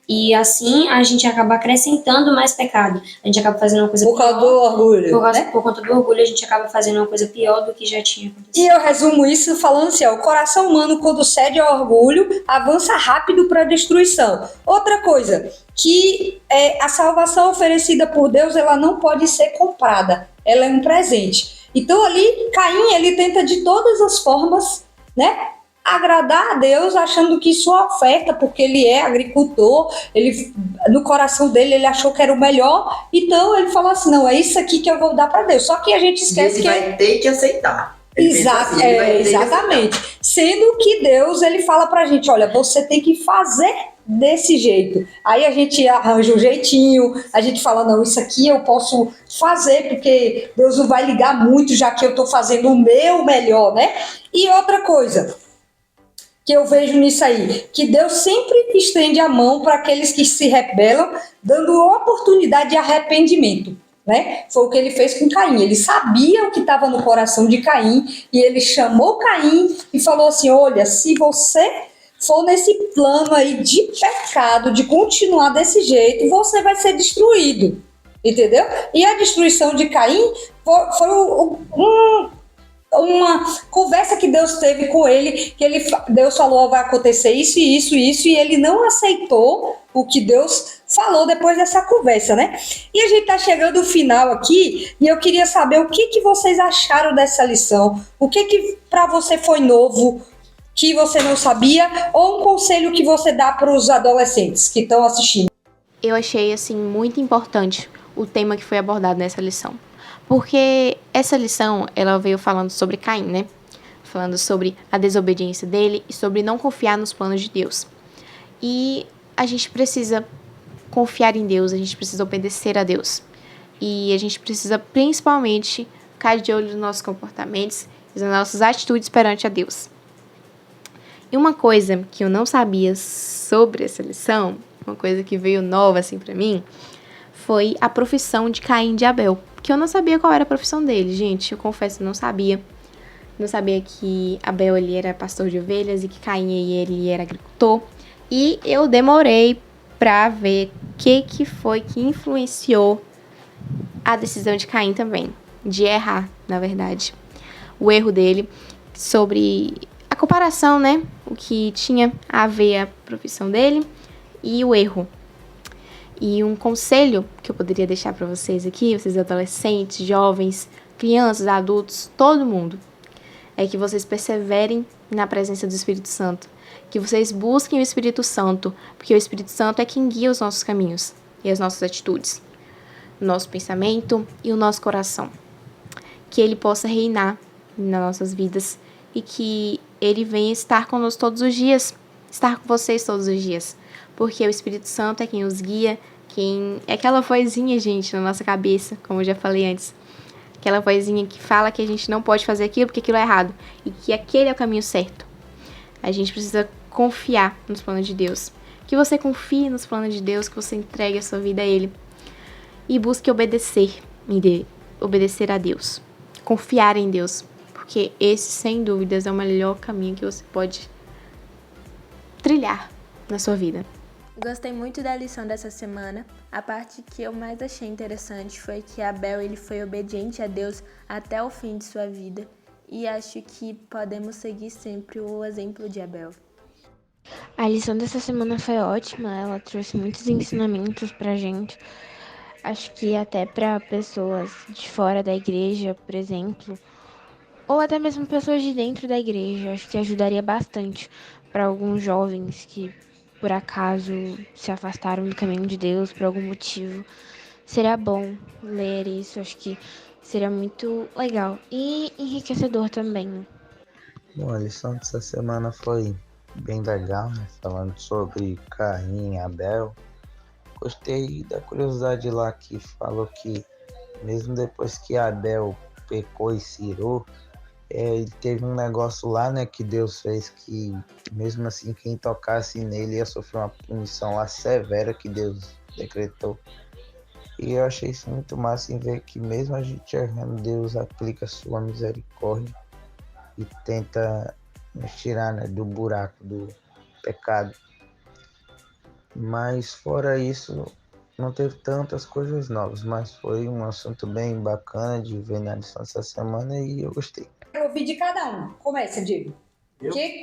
e assim a gente acaba acrescentando mais pecado. A gente acaba fazendo uma coisa Por causa do orgulho, né? por conta do orgulho, a gente acaba fazendo uma coisa pior do que já tinha acontecido. E eu resumo isso falando assim, ó, o coração humano, quando cede ao orgulho, avança rápido para a destruição. Outra coisa, que a salvação oferecida por Deus, ela não pode ser comprada, ela é um presente. Então ali, Caim, ele tenta de todas as formas, né, agradar a Deus, achando que sua oferta, porque ele é agricultor, ele, no coração dele ele achou que era o melhor, então ele falou assim, não, é isso aqui que eu vou dar para Deus. Só que a gente esquece ele vai ter que aceitar. Exatamente. Sendo que Deus, ele fala pra gente, olha, você tem que fazer desse jeito. Aí a gente arranja um jeitinho, a gente fala, não, isso aqui eu posso fazer, porque Deus não vai ligar muito, já que eu tô fazendo o meu melhor, né? E outra coisa que eu vejo nisso aí, que Deus sempre estende a mão para aqueles que se rebelam, dando oportunidade de arrependimento, né? Foi o que ele fez com Caim. Ele sabia o que estava no coração de Caim e ele chamou Caim e falou assim, olha, se você for nesse plano aí de pecado, de continuar desse jeito, você vai ser destruído, entendeu? E a destruição de Caim foi uma conversa que Deus teve com ele, que Deus falou, vai acontecer isso e isso e isso, e ele não aceitou o que Deus falou depois dessa conversa, né? E a gente tá chegando ao final aqui, e eu queria saber o que vocês acharam dessa lição, o que para você foi novo, que você não sabia, ou um conselho que você dá para os adolescentes que estão assistindo. Eu achei, assim, muito importante o tema que foi abordado nessa lição. Porque essa lição, ela veio falando sobre Caim, né? Falando sobre a desobediência dele e sobre não confiar nos planos de Deus. E a gente precisa confiar em Deus, a gente precisa obedecer a Deus. E a gente precisa, principalmente, ficar de olho nos nossos comportamentos e nas nossas atitudes perante a Deus. E uma coisa que eu não sabia sobre essa lição, uma coisa que veio nova, assim, pra mim, foi a profissão de Caim e de Abel. Que eu não sabia qual era a profissão dele, gente. Eu confesso, eu não sabia. Não sabia que Abel, ele era pastor de ovelhas e que Caim, ele era agricultor. E eu demorei pra ver o que foi que influenciou a decisão de Caim também. De errar, na verdade. O erro dele sobre a comparação, né? O que tinha a ver a profissão dele e o erro. E um conselho que eu poderia deixar para vocês aqui, vocês adolescentes, jovens, crianças, adultos, todo mundo, é que vocês perseverem na presença do Espírito Santo, que vocês busquem o Espírito Santo, porque o Espírito Santo é quem guia os nossos caminhos e as nossas atitudes, o nosso pensamento e o nosso coração. Que ele possa reinar nas nossas vidas e que ele venha estar conosco todos os dias, estar com vocês todos os dias. Porque o Espírito Santo é quem os guia, é aquela vozinha, gente, na nossa cabeça, como eu já falei antes. Aquela vozinha que fala que a gente não pode fazer aquilo porque aquilo é errado. E que aquele é o caminho certo. A gente precisa confiar nos planos de Deus. Que você confie nos planos de Deus, que você entregue a sua vida a Ele. E busque obedecer a Deus. Confiar em Deus. Porque esse, sem dúvidas, é o melhor caminho que você pode trilhar na sua vida. Gostei muito da lição dessa semana. A parte que eu mais achei interessante foi que Abel ele foi obediente a Deus até o fim de sua vida. E acho que podemos seguir sempre o exemplo de Abel. A lição dessa semana foi ótima, ela trouxe muitos ensinamentos pra gente. Acho que até para pessoas de fora da igreja, por exemplo, ou até mesmo pessoas de dentro da igreja, acho que ajudaria bastante para alguns jovens que por acaso se afastaram do caminho de Deus por algum motivo. Seria bom ler isso, acho que seria muito legal e enriquecedor também. Bom, a lição dessa semana foi bem legal, né? Falando sobre Caim e Abel. Gostei da curiosidade lá que falou que mesmo depois que Abel pecou e cirou, ele teve um negócio lá, né, que Deus fez que mesmo assim quem tocasse nele ia sofrer uma punição lá severa que Deus decretou. E eu achei isso muito massa em ver que mesmo a gente errando, Deus aplica sua misericórdia e tenta nos tirar, né, do buraco do pecado. Mas fora isso, não teve tantas coisas novas, mas foi um assunto bem bacana de ver na lição essa semana e eu gostei. Quero ouvir de cada um. Começa, Diego.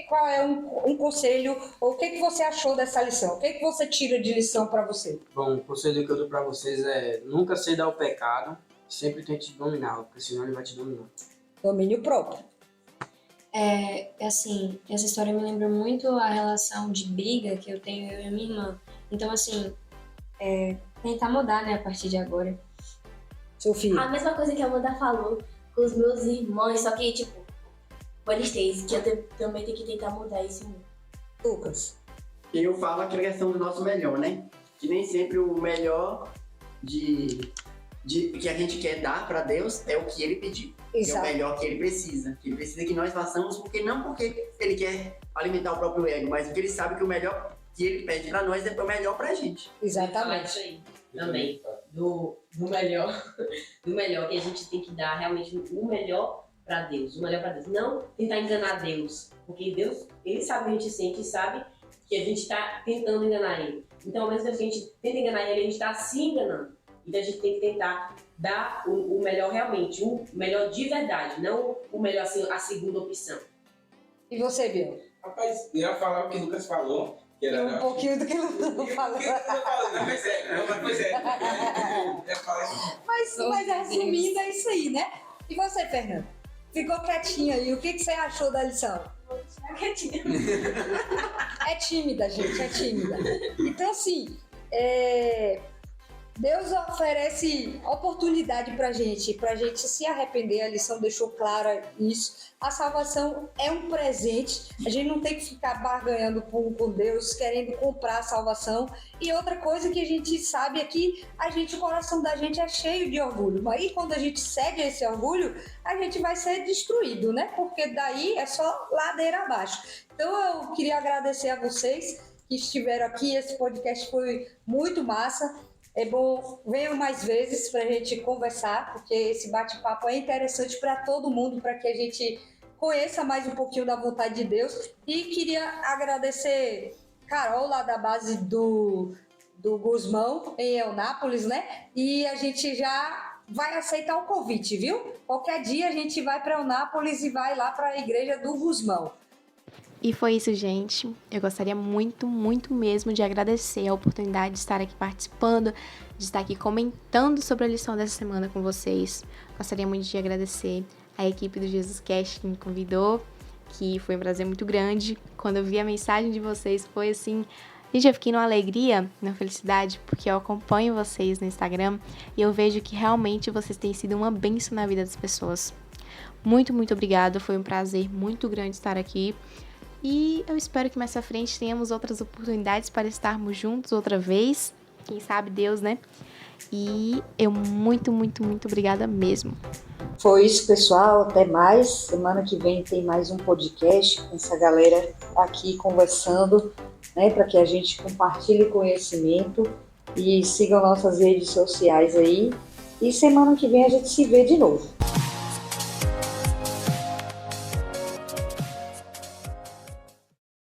Qual é um conselho, ou o que você achou dessa lição? O que você tira de lição para você? Bom, o conselho que eu dou para vocês é nunca ceda ao pecado, sempre tente dominá-lo, porque senão ele vai te dominar. Domínio próprio. Assim, essa história me lembra muito a relação de briga que eu tenho eu e a minha irmã. Então, assim, tentar mudar, né, a partir de agora. Sofia. A mesma coisa que a Amanda falou com os meus irmãos, só que, tipo, com eles três, que eu também tenho que tentar mudar isso. Lucas. Eu falo aquela questão do nosso melhor, né? Que nem sempre o melhor que a gente quer dar para Deus é o que Ele pediu. Exato. É o melhor que Ele precisa. Que Ele precisa que nós façamos, não porque Ele quer alimentar o próprio ego, mas porque Ele sabe que o melhor que Ele pede para nós é o melhor pra gente. Exatamente. Isso aí. Também. Do melhor que a gente tem que dar realmente o melhor para Deus. O melhor para Deus. Não tentar enganar Deus. Porque Deus, Ele sabe o que a gente sente e sabe que a gente está tentando enganar Ele. Então, ao mesmo tempo que a gente tenta enganar Ele, a gente está se enganando. Então a gente tem que tentar dar o melhor realmente, o melhor de verdade, não o melhor assim, a segunda opção. E você, Biel? Rapaz, eu ia falar o que o Lucas falou. Que era, Um pouquinho do que ele falou. Mas resumindo, é isso aí, né? E você, Fernanda? Ficou quietinha aí. O que você achou da lição? Quietinha. É tímida, gente, é tímida. Então, assim, Deus oferece oportunidade pra gente se arrepender. A lição deixou clara isso. A salvação é um presente. A gente não tem que ficar barganhando com Deus, querendo comprar a salvação. E outra coisa que a gente sabe é que o coração da gente é cheio de orgulho. Mas aí, quando a gente cede a esse orgulho, a gente vai ser destruído, né? Porque daí é só ladeira abaixo. Então, eu queria agradecer a vocês que estiveram aqui. Esse podcast foi muito massa. É bom, venham mais vezes para a gente conversar, porque esse bate-papo é interessante para todo mundo, para que a gente conheça mais um pouquinho da vontade de Deus. E queria agradecer Carol, lá da base do Gusmão, em Eunápolis, né? E a gente já vai aceitar o convite, viu? Qualquer dia a gente vai para Eunápolis e vai lá para a igreja do Gusmão. E foi isso, gente. Eu gostaria muito, muito mesmo de agradecer a oportunidade de estar aqui participando, de estar aqui comentando sobre a lição dessa semana com vocês. Gostaria muito de agradecer a equipe do Jesus Cast que me convidou, que foi um prazer muito grande. Quando eu vi a mensagem de vocês, foi assim... Gente, eu fiquei numa alegria, numa felicidade, porque eu acompanho vocês no Instagram e eu vejo que realmente vocês têm sido uma bênção na vida das pessoas. Muito, muito obrigada. Foi um prazer muito grande estar aqui. E eu espero que mais pra frente tenhamos outras oportunidades para estarmos juntos outra vez. Quem sabe Deus, né? E eu muito, muito, muito obrigada mesmo. Foi isso, pessoal. Até mais. Semana que vem tem mais um podcast com essa galera aqui conversando, né? Para que a gente compartilhe conhecimento e sigam nossas redes sociais aí. E semana que vem a gente se vê de novo.